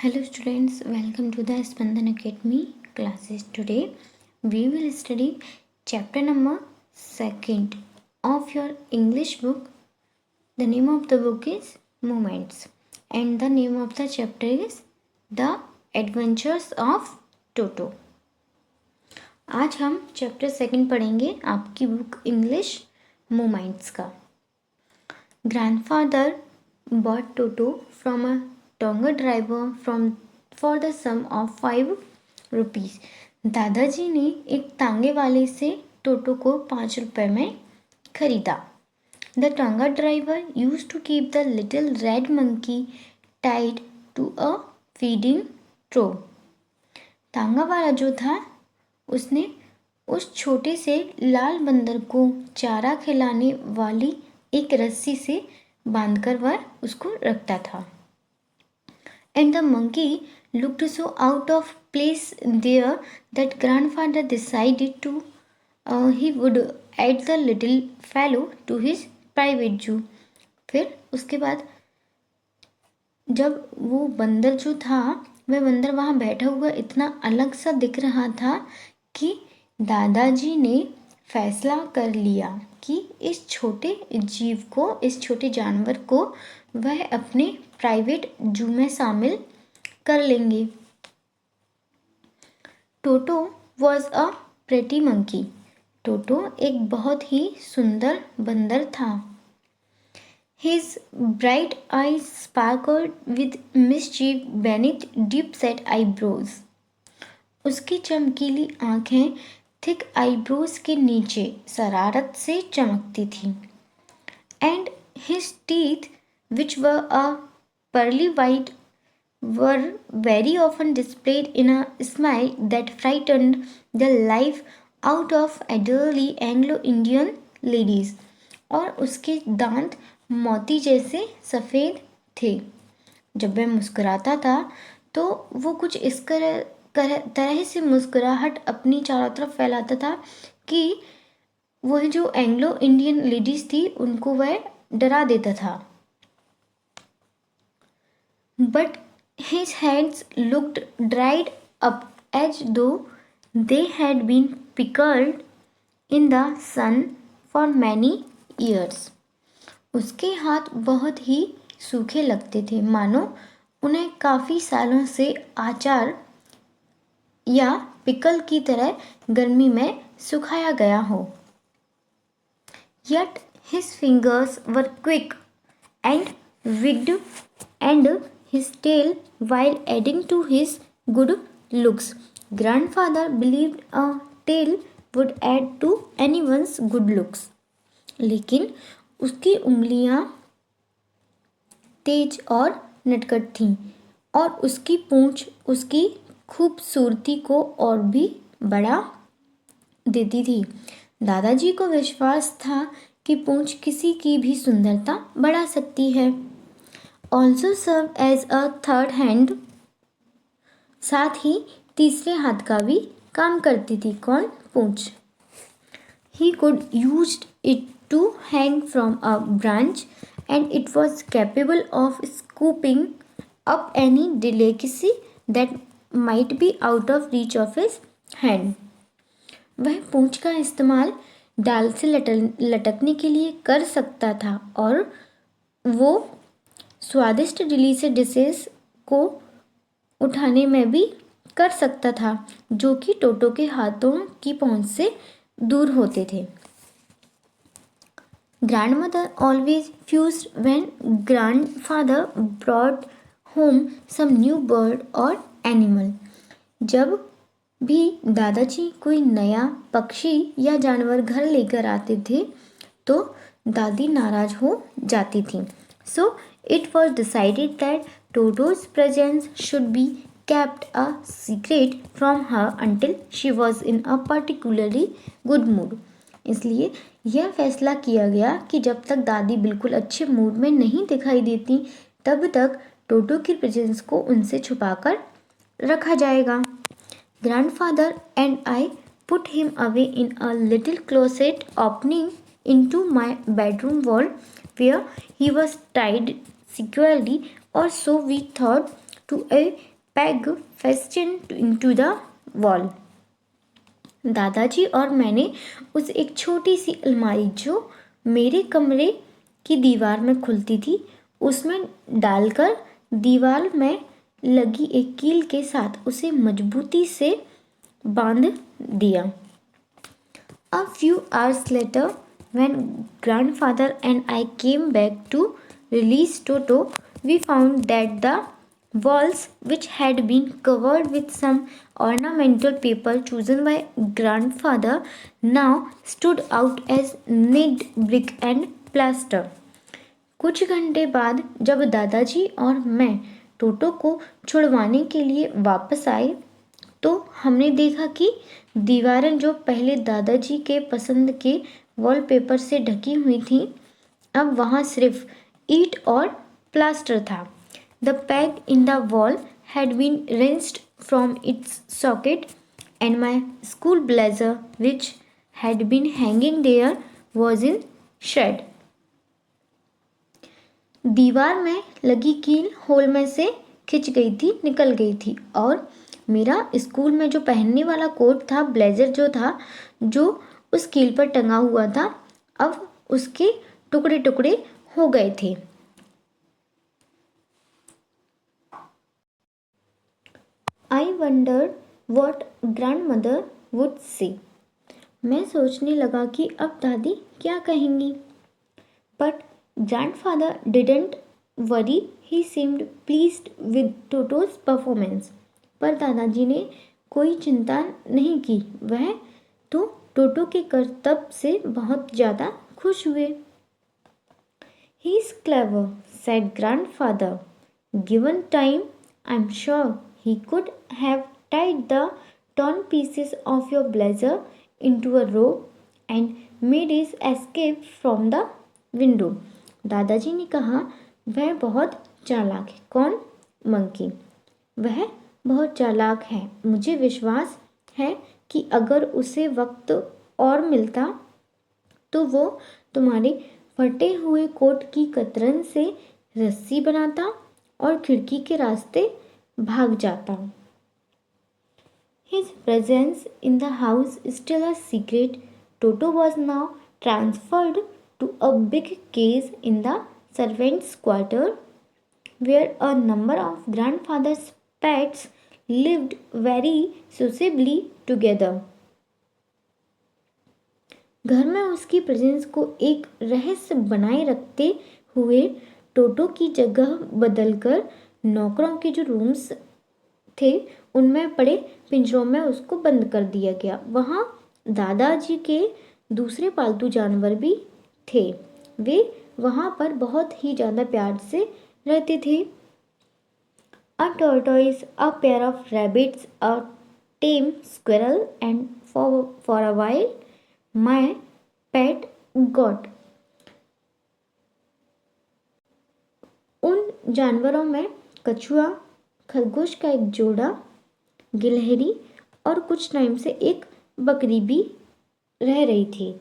Hello students, welcome to the Spandan Academy classes. Today we will study chapter number 2 of your English book. The name of the book is Moments and the name of the chapter is The Adventures of Toto. आज हम chapter 2 पढ़ेंगे आपकी book English moments का. Grandfather bought Toto from a tonga driver for the sum of 5 rupees. दादाजी ने एक तांगे वाले से टोटो को 5 रुपये में खरीदा. The tonga driver use to keep the little red monkey tied to a feeding trough. तांगा वाला जो था उसने उस छोटे से लाल बंदर को चारा खिलाने वाली एक रस्सी से बांधकर वह उसको रखता था. And the monkey looked so out of place there that grandfather decided to he would add the little fellow to his private zoo. फिर उसके बाद जब वो बंदर जो था वह बंदर वहाँ बैठा हुआ इतना अलग सा दिख रहा था कि दादाजी ने फैसला कर लिया कि इस छोटे जीव को, इस छोटे जानवर को वह अपने प्राइवेट जू में शामिल कर लेंगे. Toto was a pretty monkey. Toto एक बहुत ही सुंदर बंदर था. His bright eyes sparkled with mischief beneath deep set eyebrows. उसकी चमकीली आंखें थिक आईब्रोज के नीचे शरारत से चमकती थीं. And his teeth which were a pearly white were very often displayed in a smile that frightened the life out of elderly Anglo-Indian ladies. और उसके दांत मोती जैसे सफ़ेद थे. जब वह मुस्कुराता था तो वो कुछ इस तरह से मुस्कुराहट अपनी चारों तरफ फैलाता था कि वह जो एंग्लो इंडियन लेडीज़ थी उनको वह डरा देता था. But his hands looked dried up as though they had been pickled in the sun for many years. उसके हाथ बहुत ही सूखे लगते थे, मानो उन्हें काफ़ी सालों से आचार या पिकल की तरह गर्मी में सुखाया गया हो. Yet his fingers were quick and wigged and his tail while adding to his good looks. Grandfather believed a tail would add to anyone's good looks. लेकिन उसकी उंगलियां तेज और नटखट थीं और उसकी पूंछ उसकी खूबसूरती को और भी बढ़ा देती थी. दादाजी को विश्वास था कि पूंछ किसी की भी सुंदरता बढ़ा सकती है. Also serve as a third hand. साथ ही तीसरे हाथ का भी काम करती थी. कौन? पूंछ. He could use it to hang from a branch and it was capable of scooping up any delicacy that might be out of reach of his hand. वह पूंछ का इस्तेमाल डाल से लटकने के लिए कर सकता था और वो स्वादिष्ट डिलीशियस डिशेस को उठाने में भी कर सकता था जो कि टोटो के हाथों की पहुंच से दूर होते थे. Grandmother always fussed when grandfather brought home some new bird और एनिमल. जब भी दादाजी कोई नया पक्षी या जानवर घर लेकर आते थे तो दादी नाराज हो जाती थी. So it was decided that Toto's presence should be kept a secret from her until she was in a particularly good mood. इसलिए यह फैसला किया गया कि जब तक दादी बिल्कुल अच्छे मूड में नहीं दिखाई देती तब तक टोटो की प्रेजेंस को उनसे छुपाकर रखा जाएगा. Grandfather and I put him away in a little closet opening into my bedroom wall where he was tied securely, or so we thought, to a peg fastened into the wall. दादाजी और मैंने उस एक छोटी सी अलमारी जो मेरे कमरे की दीवार में खुलती थी उसमें डालकर दीवार में लगी एक कील के साथ उसे मजबूती से बांध दिया. A few hours later, when grandfather and I came back to release Toto, we found that the walls, which had been covered with some ornamental paper chosen by grandfather, now stood out as naked brick and plaster. कुछ घंटे बाद जब दादाजी और मैं टोटो को छुड़वाने के लिए वापस आए तो हमने देखा कि दीवारें जो पहले दादाजी के पसंद के वॉलपेपर से ढकी हुई थीं अब वहाँ सिर्फ ईंट और प्लास्टर था. The peg in the wall had been wrenched from its socket and my school blazer which had been hanging there was in shreds. दीवार में लगी कील होल में से खिंच गई थी निकल गई थी और मेरा स्कूल में जो पहनने वाला कोट था ब्लेजर जो था जो उस कील पर टंगा हुआ था अब उसके टुकड़े टुकड़े हो गए थे. I wonder what grandmother would say. मैं सोचने लगा कि अब दादी क्या कहेंगी. But grandfather didn't worry. He seemed pleased with टोटोज performance. पर दादाजी ने कोई चिंता नहीं की. वह तो टोटो के करतब से बहुत ज़्यादा खुश हुए. He is clever, said grandfather. Given time, I'm sure he could have tied the torn pieces of your blazer into a rope and made his escape from the window. दादाजी ने कहा वह बहुत चालाक है. कौन? मंकी. वह बहुत चालाक है. मुझे विश्वास है कि अगर उसे वक्त और मिलता तो वो तुम्हारे फटे हुए कोट की कतरन से रस्सी बनाता और खिड़की के रास्ते भाग जाता. His presence in the house is still a secret. Toto was now transferred to a big cage in the servants' quarter where a number of grandfather's pets lived very sociably together. घर में उसकी presence को एक रहस्य बनाए रखते हुए टोटो की जगह बदलकर नौकरों के जो रूम्स थे उनमें पड़े पिंजरों में उसको बंद कर दिया गया. वहाँ दादाजी के दूसरे पालतू जानवर भी थे. वे वहाँ पर बहुत ही ज़्यादा प्यार से रहते थे. A tortoise, a pair of rabbits, a tame squirrel, and for a while, my pet goat. उन जानवरों में कछुआ, खरगोश का एक जोड़ा, गिलहरी और कुछ टाइम से एक बकरी भी रह रही थी.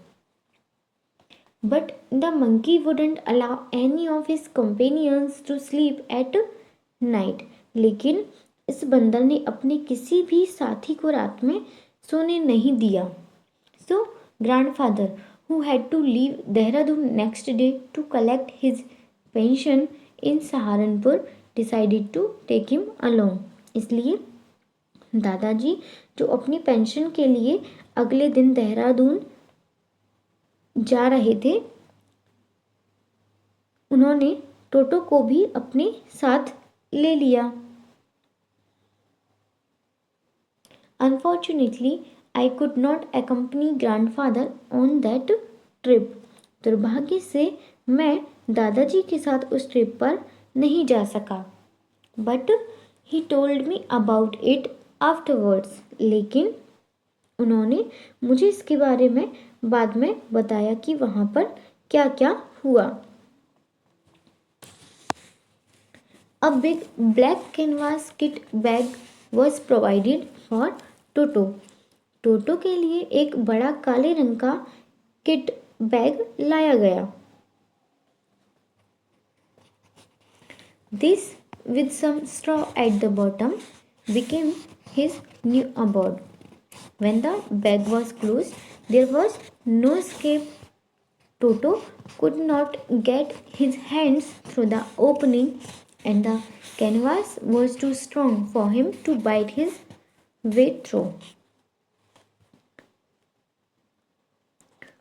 But the monkey wouldn't allow any of his companions to sleep at night. लेकिन इस बंदर ने अपने किसी भी साथी को रात में सोने नहीं दिया. So grandfather, who had to leave Dehradun next day to collect his pension in Saharanpur, decided to take him along. इसलिए दादाजी जो अपनी पेंशन के लिए अगले दिन देहरादून जा रहे थे उन्होंने टोटो को भी अपने साथ ले लिया. Unfortunately, I could not accompany grandfather on that trip. दुर्भाग्य से मैं दादाजी के साथ उस ट्रिप पर नहीं जा सका. But he told me about it afterwards. लेकिन उन्होंने मुझे इसके बारे में बाद में बताया कि वहाँ पर क्या क्या हुआ. A big black canvas kit bag was provided for Toto. टोटो के लिए एक बड़ा काले रंग का किट बैग लाया गया. This with some straw at the bottom became his new abode. When the bag was closed, there was no escape. Toto could not get his hands through the opening, and the canvas was too strong for him to bite his way through.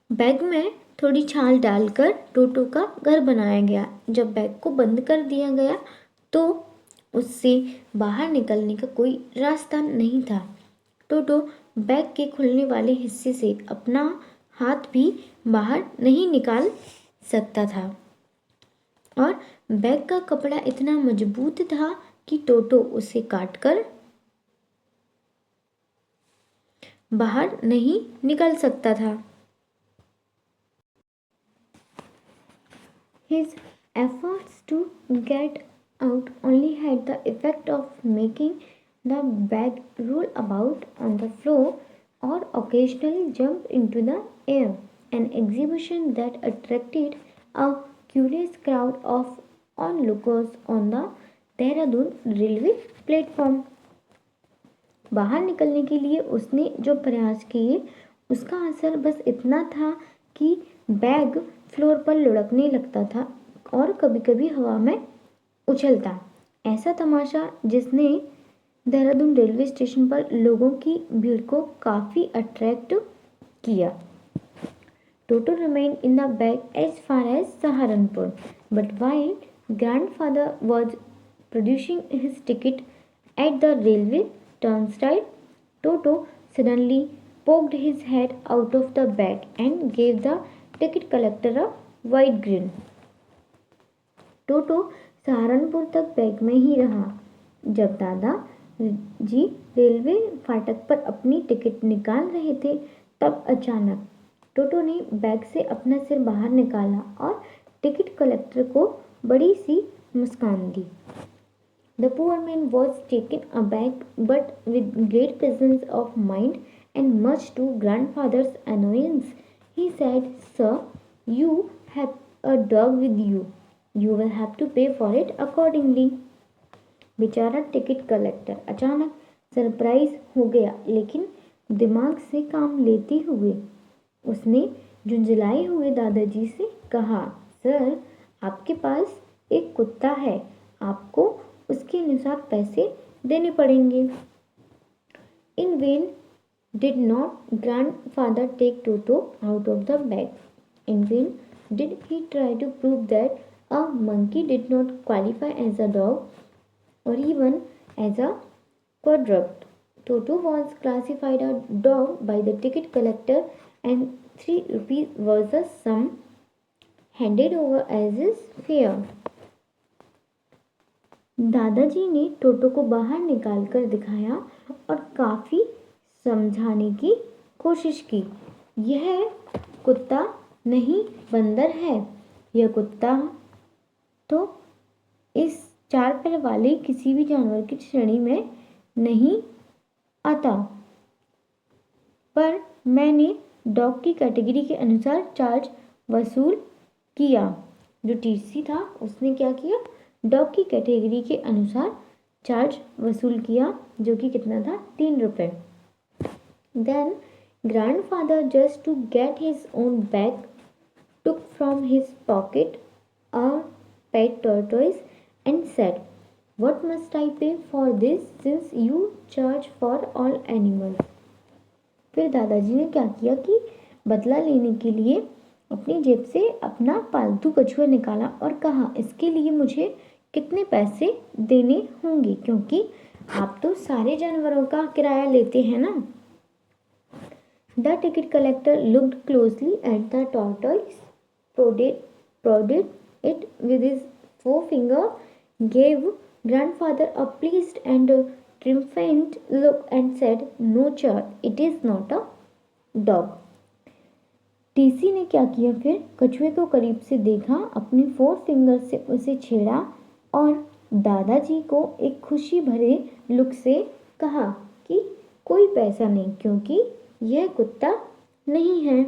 Bag में थोड़ी छाल डालकर टोटो का घर बनाया गया। जब bag को बंद कर दिया गया तो उससे बाहर निकलने का कोई रास्ता नहीं था। टोटो बैग के खुलने वाले हिस्से से अपना हाथ भी बाहर नहीं निकाल सकता था और बैग का कपड़ा इतना मजबूत था कि टोटो उसे काटकर बाहर नहीं निकल सकता था। His efforts to get out only had the effect of making the bag roll about on the floor or occasionally jump into the air, an exhibition that attracted a curious crowd of onlookers on the Dehradun railway platform. बाहर निकलने के लिए उसने जो प्रयास किए उसका असर बस इतना था कि बैग फ्लोर पर लुढ़कने लगता था और कभी-कभी हवा में उछलता। ऐसा तमाशा जिसने देहरादून रेलवे स्टेशन पर लोगों की भीड़ को काफ़ी अट्रैक्ट किया। Toto remained in the bag as far as Saharanpur, but while grandfather was producing his ticket at the railway turnstile, Toto suddenly poked his head out of the bag and gave the ticket collector a wide grin. टोटो सहारनपुर तक bag में ही रहा। जब दादा जी railway फाटक पर अपनी ticket निकाल रहे थे तब अचानक टोटो ने बैग से अपना सिर बाहर निकाला और टिकट कलेक्टर को बड़ी सी मुस्कान दी। The poor man was taken aback, but with great presence of mind and much to grandfather's annoyance, he said, "Sir, you have a dog with you. You will have to pay for it accordingly." बेचारा ticket collector अचानक surprise हो गया, लेकिन दिमाग से काम लेते हुए उसने झुंझलाए हुए दादाजी से कहा, सर, आपके पास एक कुत्ता है, आपको उसके अनुसार पैसे देने पड़ेंगे। In vain did not grandfather take Toto out of the bag. In vain did he try to prove that a monkey did not qualify as a dog or even as a quadruped. Toto was classified a dog by the ticket collector and 3 rupees was the sum handed over as his fare. दादाजी ने टोटो को बाहर निकालकर दिखाया और काफ़ी समझाने की कोशिश की। यह कुत्ता नहीं बंदर है। यह कुत्ता तो इस 4 पैर वाले किसी भी जानवर की श्रेणी में नहीं आता, पर मैंने डॉग की कैटेगरी के अनुसार चार्ज वसूल किया। जो टीसी था उसने क्या किया, डॉग की कैटेगरी के अनुसार चार्ज वसूल किया, जो कि कितना था, 3 रुपये। Then grandfather just to get his own bag took from his pocket a pet tortoise and said, "What must I pay for this since you charge for all animals?" फिर दादाजी ने क्या किया कि बदला लेने के लिए अपनी जेब से अपना पालतू कछुआ निकाला और कहा, इसके लिए मुझे कितने पैसे देने होंगे, क्योंकि आप तो सारे जानवरों का किराया लेते हैं ना। The ticket collector looked closely at the tortoise, prodded it with his forefinger, gave grandfather a pleased and triumphant look and said, "No, sir, it is not a dog." TC ने क्या किया, फिर कछुए को करीब से देखा, अपनी 4 फिंगर से उसे छेड़ा और दादाजी को एक खुशी भरे लुक से कहा कि कोई पैसा नहीं, क्योंकि यह कुत्ता नहीं है।